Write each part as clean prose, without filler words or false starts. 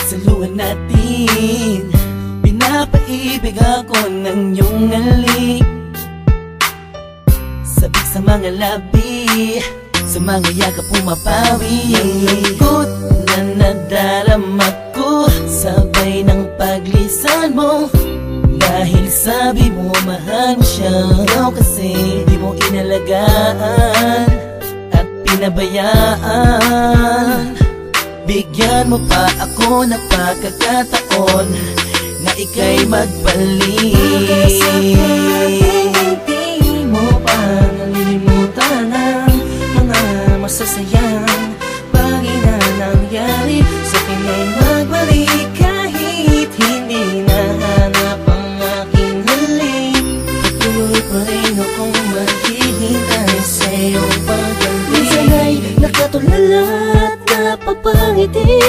Saluhan natin, pinapaibig ako ng iyong halik. Sabik sa mga labi, sa mga yakap pumapawi. Ang lungkot na nadarama ko, sabay ng paglisan mo. Dahil sabi mo mahal mo siya, ikaw kasi di mo inalagaan at pinabayaan. Bigyan mo pa ako ng pagkakataon na ika'y magbalik. Hindi mo pa nalilimutan ang mga masasayang bagay na nangyari. Sa akin ay magbalik kahit hindi nahanap ang aking halik. Patuloy pa rin akong maghihintay sa iyong pagbalik. Minsan ay nakatulala at napapangiti.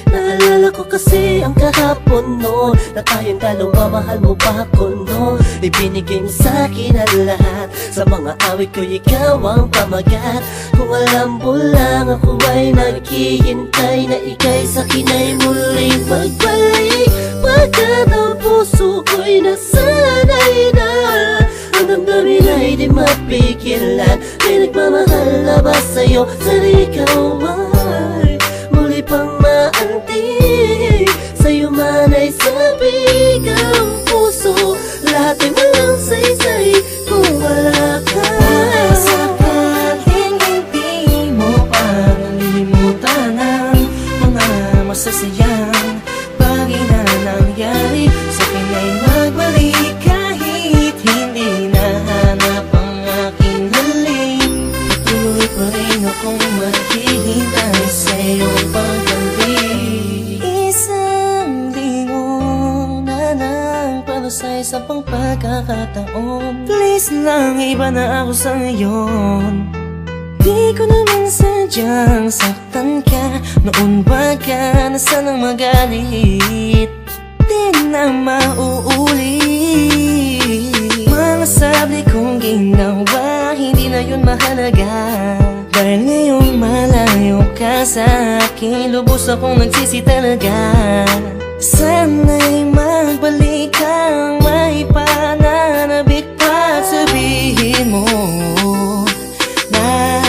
Naalala ko kasi ang kahapon noon, na tayong dalawa, mahal mo pa ako noon. Ibinigay mo sa'kin ang lahat, sa mga awit ko ikaw ang pamagat. Kung alam mo lang ako ay naghihintay na ika'y sa'kin ay muling magbalik. Pagkat ang puso ko'y nasanay na, ang damdamin ay di mapigilan. May nagmamahal na ba sa'yo, sana ikaw ay muli pang maantig. Sa'yo man ay sabik ang puso, lahat ay walang saysay kung wala ka. Sakaling hindi mo pa nalilimutan ang mga masasayang bagay na nangyari. Sa akin ay magbalik kahit hindi nahanap ang aking halik. Patuloy pa rin akong maghihintay sa iyong pagbalik. Isang linggo na nang palusay sa pagkakataon. Please lang, iba na ako sa ngayon. Di ko naman sadyang saktan ka, noon ba ka na sanang magalit? Di na mauulit. Mga sabi kong ginawa, hindi na yun mahalaga. Dahil ngayong malayo ka sa akin, lubos akong nagsisi talaga. Sana'y magbalik kang may pananabik pa at sabihin mo na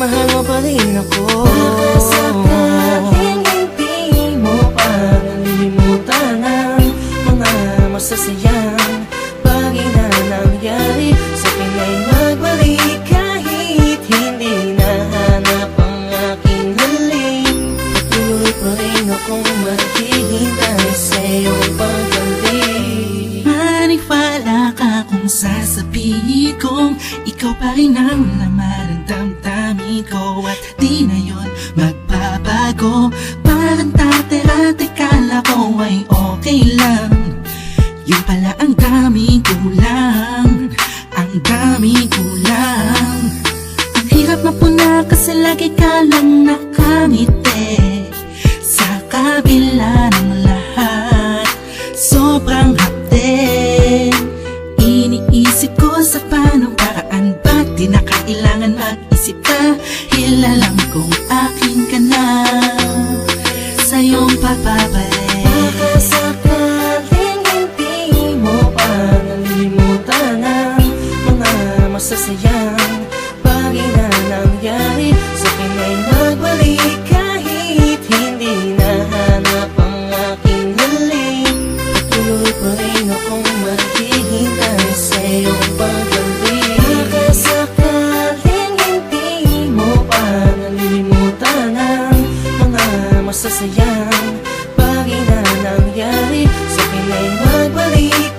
mahal mo pa rin ako. Baka sakaling hindi mo pa nalilimutan ang mga masasayang bagay na nangyari. Sa akin ay magbalik kahit hindi nahanap ang aking halik. Patuloy pa rin akong maghihintay sa iyong pagbalik. Maniwala ka kung sasabihin kong ikaw pa rin ang laman ng damdamin ko, at di na yun magbabago. Parang dati-dati kala ko ay okay lang, yun pala ang daming kulang, ang daming kulang. Ang hirap mapuna kasi lagi ka lang nakangiti. Sa kabila ng lahat, sobrang hapde. Iniisip ko sa panong paraan, ba't di na kailangan mag-isip pa? Alam kong akin ka na, sa iyong pagbabalik. Baka sakaling hindi mo pa nalilimutan ang mga masasayang bagay na nangyari. Sa akin ay magbalik kahit hindi nahanap ang aking halik. Patuloy pa rin akong maghihintay sa iyong pagbalik. Baka sakaling hindi mo pa nalilimutan ang mga masasayang bagay na nangyari. Sa akin ay magbalik